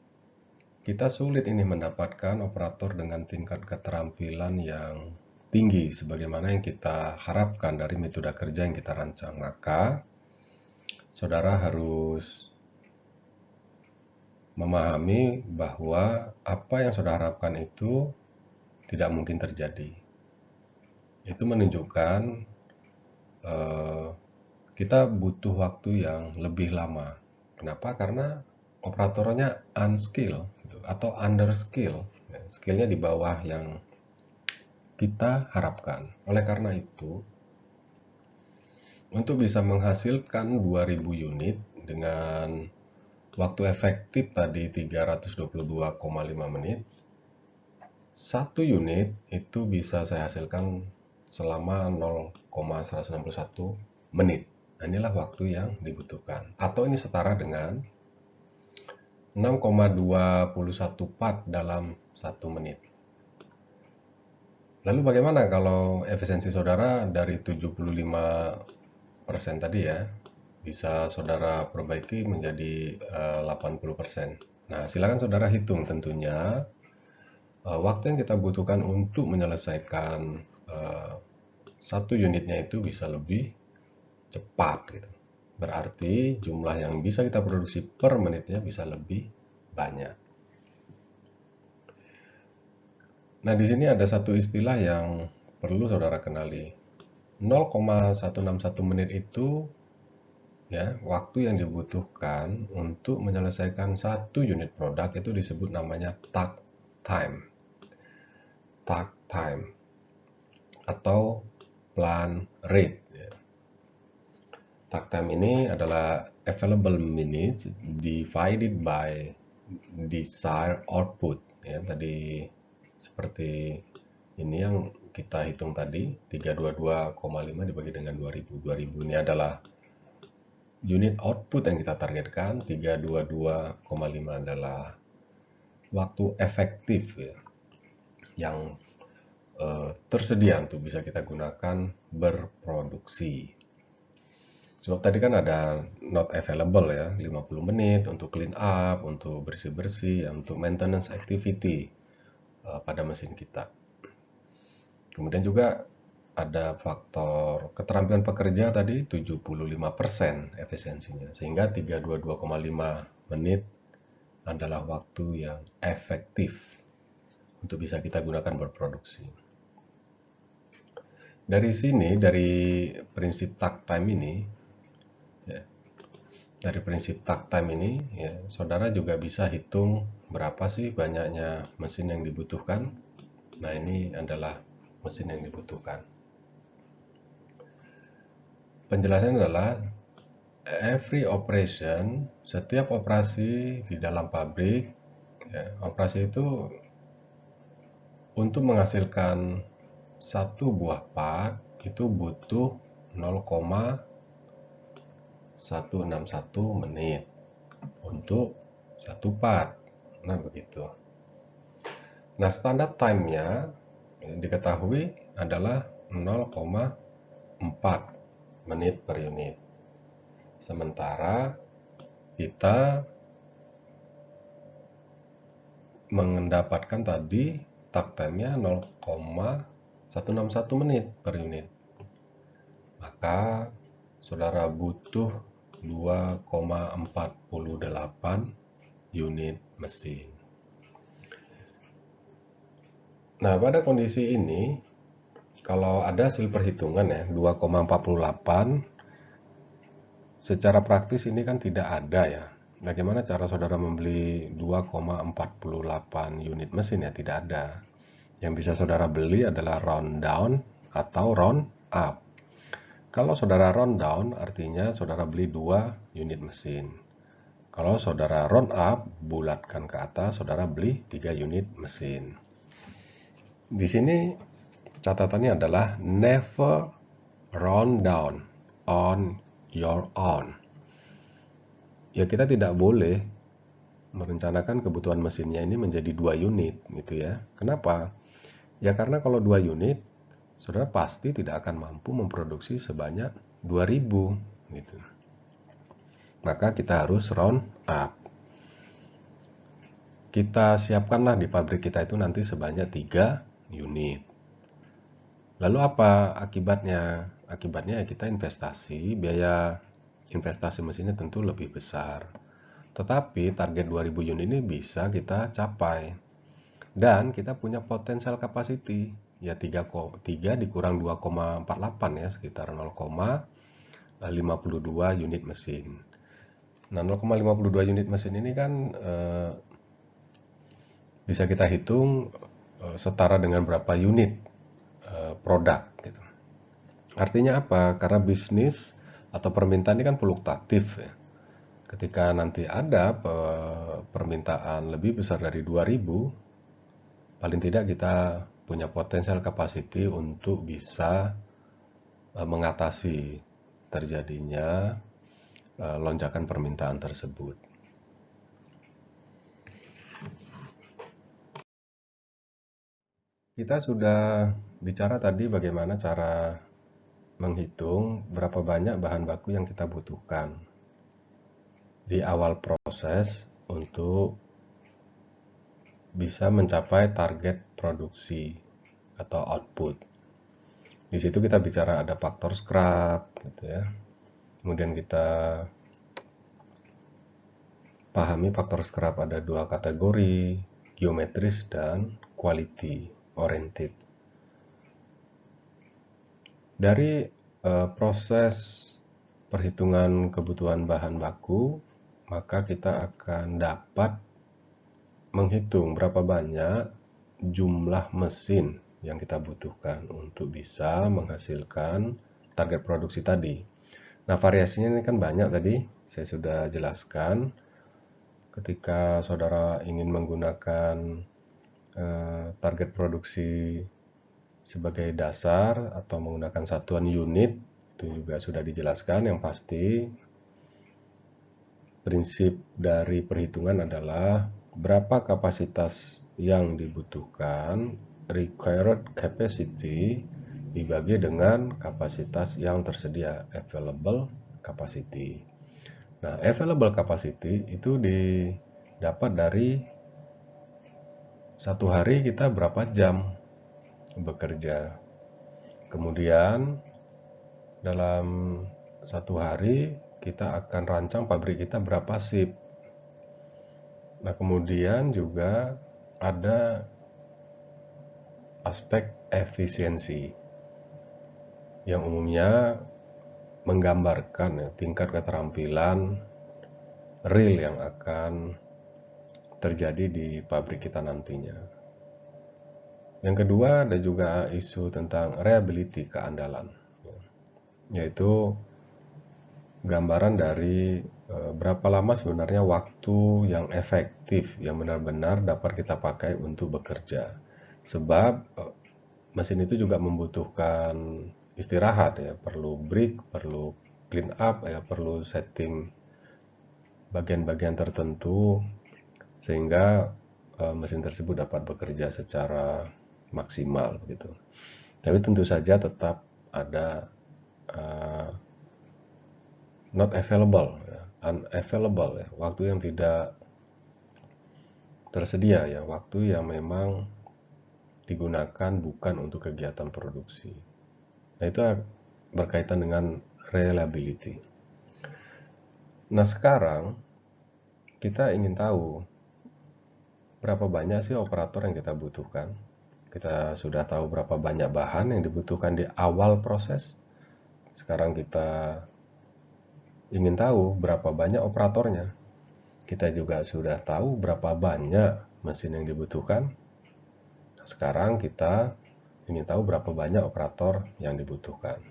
kita sulit ini mendapatkan operator dengan tingkat keterampilan yang tinggi sebagaimana yang kita harapkan dari metode kerja yang kita rancang. Maka saudara harus memahami bahwa apa yang saudara harapkan itu tidak mungkin terjadi. Itu menunjukkan kita butuh waktu yang lebih lama. Kenapa? Karena operatornya unskill atau under skill. Skillnya di bawah yang kita harapkan. Oleh karena itu, untuk bisa menghasilkan 2000 unit dengan waktu efektif tadi 322,5 menit, satu unit itu bisa saya hasilkan selama 0,161 menit. Nah, inilah waktu yang dibutuhkan. Atau ini setara dengan 6,21 part dalam 1 menit. Lalu bagaimana kalau efisiensi saudara dari 75% tadi ya, bisa saudara perbaiki menjadi 80%. Nah, silakan saudara hitung tentunya waktu yang kita butuhkan untuk menyelesaikan satu unitnya itu bisa lebih cepat gitu. Berarti jumlah yang bisa kita produksi per menitnya bisa lebih banyak. Nah, di sini ada satu istilah yang perlu saudara kenali. 0,161 menit itu ya, waktu yang dibutuhkan untuk menyelesaikan satu unit produk itu disebut namanya takt time. Takt time atau plan rate. Takt time ini adalah available minutes divided by desired output. Ya, tadi seperti ini yang kita hitung tadi, 322,5 dibagi dengan 2000. 2000 ini adalah unit output yang kita targetkan, 322,5 adalah waktu efektif ya, yang tersedia untuk bisa kita gunakan berproduksi. Sebab tadi kan ada not available ya, 50 menit untuk clean up, untuk bersih-bersih, untuk maintenance activity pada mesin kita. Kemudian juga ada faktor keterampilan pekerja tadi 75% efisiensinya, sehingga 322,5 menit adalah waktu yang efektif untuk bisa kita gunakan berproduksi. Dari sini, dari prinsip takt time ini, ya, ya, saudara juga bisa hitung berapa sih banyaknya mesin yang dibutuhkan. Nah, ini adalah mesin yang dibutuhkan. Penjelasannya adalah every operation, setiap operasi di dalam pabrik, ya, operasi itu untuk menghasilkan satu buah part itu butuh 0,161 menit untuk satu part. Nah, begitu. Nah, standar time-nya diketahui adalah 0,4 menit per unit. Sementara kita mendapatkan tadi takt time-nya 0,161 menit per unit. Maka saudara butuh 2,48 unit mesin. Nah, pada kondisi ini kalau ada hasil perhitungan ya 2,48, secara praktis ini kan tidak ada ya. Bagaimana cara saudara membeli 2,48 unit mesin ya? Tidak ada. Yang bisa saudara beli adalah round down atau round up. Kalau saudara round down artinya saudara beli 2 unit mesin. Kalau saudara round up, bulatkan ke atas, saudara beli 3 unit mesin. Di sini catatannya adalah never round down on your own. Ya, kita tidak boleh merencanakan kebutuhan mesinnya ini menjadi 2 unit gitu ya. Kenapa? Ya karena kalau 2 unit, saudara pasti tidak akan mampu memproduksi sebanyak 2000 gitu. Maka kita harus round up. Kita siapkanlah di pabrik kita itu nanti sebanyak 3 unit. Lalu apa akibatnya? Akibatnya ya kita investasi, biaya investasi mesinnya tentu lebih besar. Tetapi target 2000 unit ini bisa kita capai. Dan kita punya potensial capacity. Ya 3 dikurang 2,48 ya, sekitar 0,52 unit mesin. Nah, 0,52 unit mesin ini kan bisa kita hitung setara dengan berapa unit produk gitu. Artinya apa? Karena bisnis atau permintaan ini kan fluktuatif ya. Ketika nanti ada permintaan lebih besar dari 2000, paling tidak kita punya potensial capacity untuk bisa mengatasi terjadinya lonjakan permintaan tersebut. Kita sudah bicara tadi bagaimana cara menghitung berapa banyak bahan baku yang kita butuhkan di awal proses untuk bisa mencapai target produksi atau output. Di situ kita bicara ada faktor scrap gitu ya. Kemudian kita pahami faktor scrap ada dua kategori, geometris dan quality oriented. Dari proses perhitungan kebutuhan bahan baku, maka kita akan dapat menghitung berapa banyak jumlah mesin yang kita butuhkan untuk bisa menghasilkan target produksi tadi. Nah, variasinya ini kan banyak tadi, saya sudah jelaskan. Ketika saudara ingin menggunakan target produksi sebagai dasar atau menggunakan satuan unit, itu juga sudah dijelaskan. Yang pasti prinsip dari perhitungan adalah berapa kapasitas yang dibutuhkan, required capacity, dibagi dengan kapasitas yang tersedia, available capacity. Nah, available capacity itu didapat dari satu hari kita berapa jam bekerja. Kemudian dalam satu hari kita akan rancang pabrik kita berapa shift. Nah, kemudian juga ada aspek efisiensi yang umumnya menggambarkan ya, tingkat keterampilan real yang akan terjadi di pabrik kita nantinya. Yang kedua ada juga isu tentang reliability, keandalan, yaitu gambaran dari berapa lama sebenarnya waktu yang efektif yang benar-benar dapat kita pakai untuk bekerja. Sebab mesin itu juga membutuhkan istirahat ya, perlu break, perlu clean up ya, perlu setting bagian-bagian tertentu sehingga mesin tersebut dapat bekerja secara maksimal gitu. Tapi tentu saja tetap ada not available, ya, unavailable ya, waktu yang tidak tersedia ya, waktu yang memang digunakan bukan untuk kegiatan produksi. Nah, itu berkaitan dengan reliability. Nah, sekarang kita ingin tahu berapa banyak sih operator yang kita butuhkan. Kita sudah tahu berapa banyak bahan yang dibutuhkan di awal proses. Sekarang kita ingin tahu berapa banyak operatornya. Kita juga sudah tahu berapa banyak mesin yang dibutuhkan. Nah, sekarang kita ingin tahu berapa banyak operator yang dibutuhkan.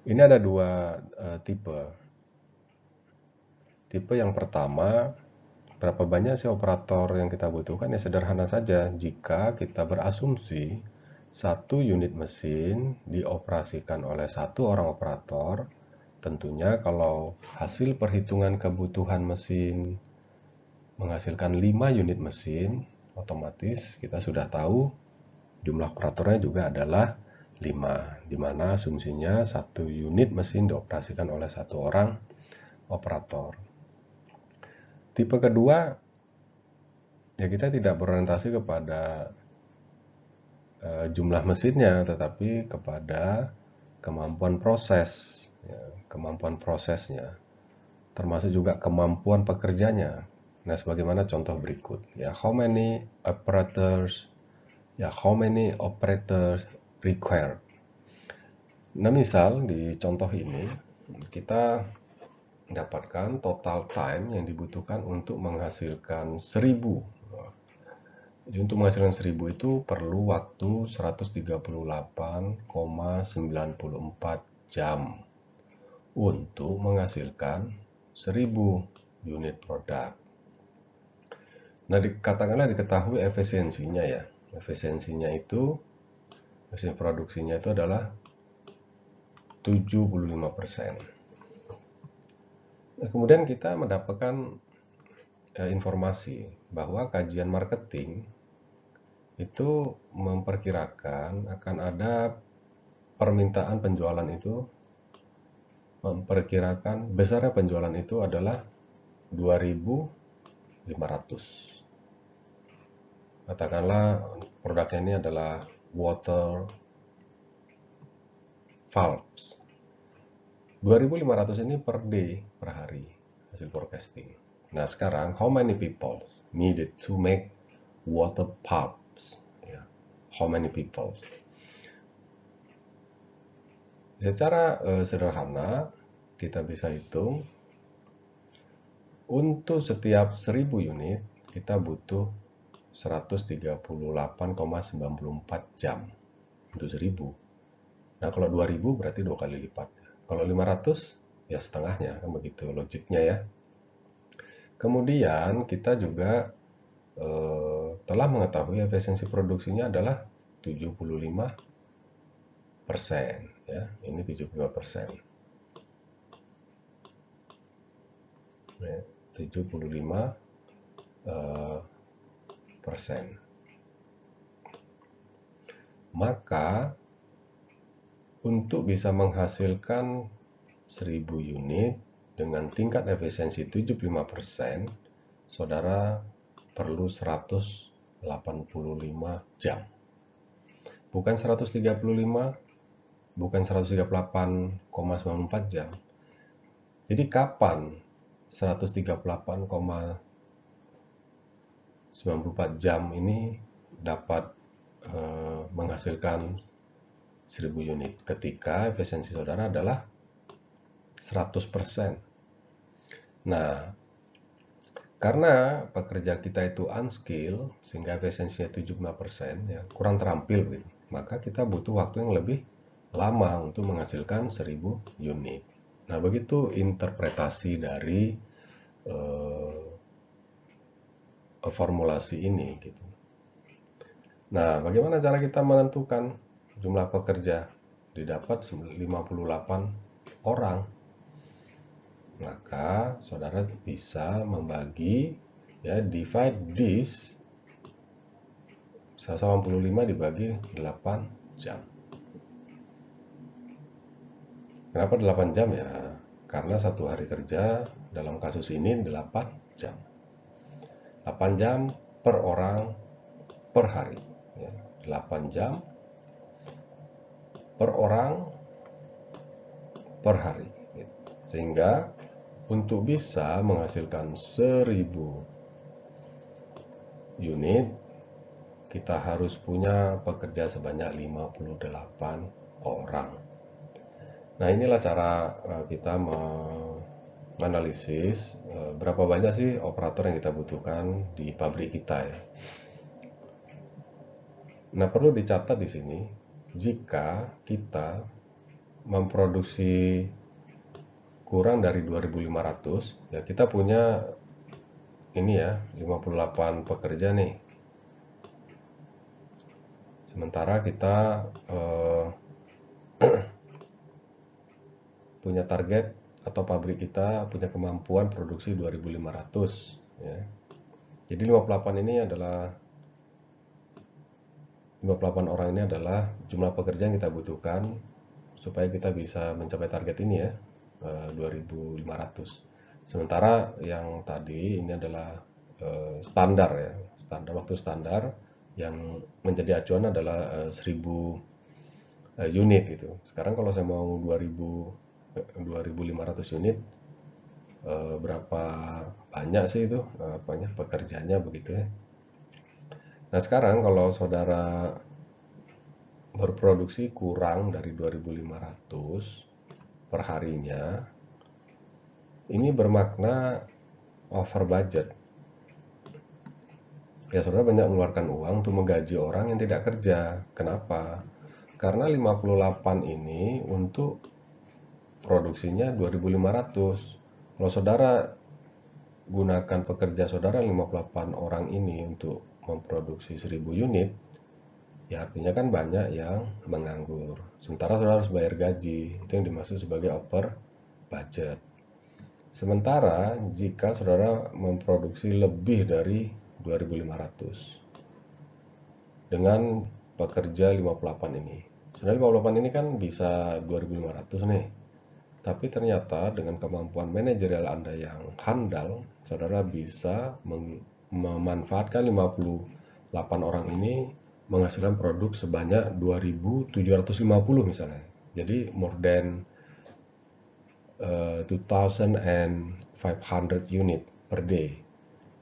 Ini ada dua tipe. Tipe yang pertama, berapa banyak sih operator yang kita butuhkan? Ya sederhana saja, jika kita berasumsi satu unit mesin dioperasikan oleh satu orang operator, tentunya kalau hasil perhitungan kebutuhan mesin menghasilkan 5 unit mesin, otomatis kita sudah tahu jumlah operatornya juga adalah 5, di mana asumsinya satu unit mesin dioperasikan oleh satu orang operator. Tipe kedua, ya kita tidak berorientasi kepada jumlah mesinnya, tetapi kepada kemampuan proses, ya, kemampuan prosesnya, termasuk juga kemampuan pekerjanya. Nah, sebagaimana contoh berikut, ya, how many operators required. Nah, misal di contoh ini kita mendapatkan total time yang dibutuhkan untuk menghasilkan 1000. Jadi untuk menghasilkan 1000 itu perlu waktu 138,94 jam untuk menghasilkan 1000 unit produk. Nah, katakanlah diketahui efisiensinya ya. Efisiensinya itu, mesin produksinya itu adalah 75%. Nah, kemudian kita mendapatkan informasi bahwa kajian marketing itu memperkirakan akan ada permintaan penjualan itu, memperkirakan besarnya penjualan itu adalah 2.500. Katakanlah produknya ini adalah water valves. 2.500 ini per day, per hari, hasil forecasting. Nah sekarang, how many people needed to make water pumps? Ya, how many people? Secara sederhana, kita bisa hitung, untuk setiap 1000 unit, kita butuh 138,94 jam untuk 1000. Nah, kalau 2000 berarti 2 kali lipat. Kalau 500, ya setengahnya, kan begitu logiknya ya. Kemudian kita juga telah mengetahui efisiensi produksinya adalah 75%. Ya, ini 75%. Ya, 75%. Maka untuk bisa menghasilkan 1000 unit dengan tingkat efisiensi 75%, saudara perlu 185 jam. Bukan 135, bukan 138,94 jam. Jadi kapan 138,94 jam ini dapat menghasilkan 1000 unit? Ketika efisiensi saudara adalah 100%. Nah, karena pekerja kita itu unskilled, sehingga efisiensinya 75%, ya, kurang terampil gitu, maka kita butuh waktu yang lebih lama untuk menghasilkan 1000 unit. Nah, begitu interpretasi dari formulasi ini gitu. Nah, bagaimana cara kita menentukan jumlah pekerja? Didapat 58 orang. Maka saudara bisa membagi, ya, divide this 185 dibagi 8 jam. Kenapa 8 jam ya? Karena satu hari kerja dalam kasus ini 8 jam. 8 jam per orang per hari. Ya, 8 jam per orang per hari. Sehingga untuk bisa menghasilkan 1000 unit, kita harus punya pekerja sebanyak 58 orang. Nah, inilah cara kita menganalisis berapa banyak sih operator yang kita butuhkan di pabrik kita ya. Nah, perlu dicatat di sini, jika kita memproduksi kurang dari 2.500, ya kita punya ini ya, 58 pekerja nih. Sementara kita punya target atau pabrik kita punya kemampuan produksi 2.500 ya. Jadi 58 orang ini adalah jumlah pekerja yang kita butuhkan supaya kita bisa mencapai target ini ya, 2.500. Sementara yang tadi ini adalah standar ya, waktu standar yang menjadi acuan adalah 1000 unit gitu. Sekarang kalau saya mau 2.500 unit, berapa banyak sih itu pekerjaannya begitu ya. Nah sekarang kalau saudara berproduksi kurang dari 2.500 per harinya, ini bermakna over budget. Ya saudara banyak mengeluarkan uang untuk menggaji orang yang tidak kerja. Kenapa? Karena 58 ini untuk produksinya 2.500. Kalau saudara gunakan pekerja saudara 58 orang ini untuk memproduksi 1000 unit, ya artinya kan banyak yang menganggur. Sementara saudara harus bayar gaji, itu yang dimaksud sebagai over budget. Sementara jika saudara memproduksi lebih dari 2.500 dengan pekerja 58 ini. Sebenarnya 58 ini kan bisa 2.500 nih. Tapi ternyata dengan kemampuan manajerial Anda yang handal, saudara bisa memanfaatkan 58 orang ini menghasilkan produk sebanyak 2.750 misalnya. Jadi more than 2,500 unit per day.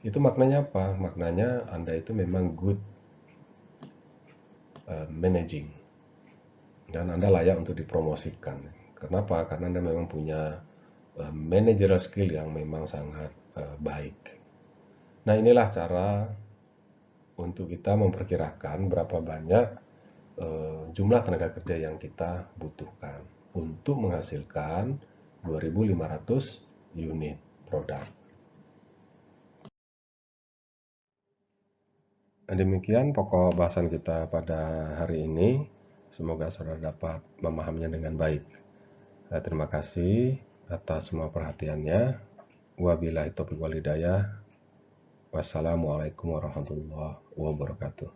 Itu maknanya apa? Maknanya Anda itu memang good managing, dan Anda layak untuk dipromosikan. Kenapa? Karena Anda memang punya managerial skill yang memang sangat baik. Nah, inilah cara untuk kita memperkirakan berapa banyak jumlah tenaga kerja yang kita butuhkan untuk menghasilkan 2.500 unit produk. Demikian pokok bahasan kita pada hari ini. Semoga saudara dapat memahaminya dengan baik. Terima kasih atas semua perhatiannya. Wabillahi taufiq wal hidayah. Wassalamualaikum warahmatullahi wabarakatuh.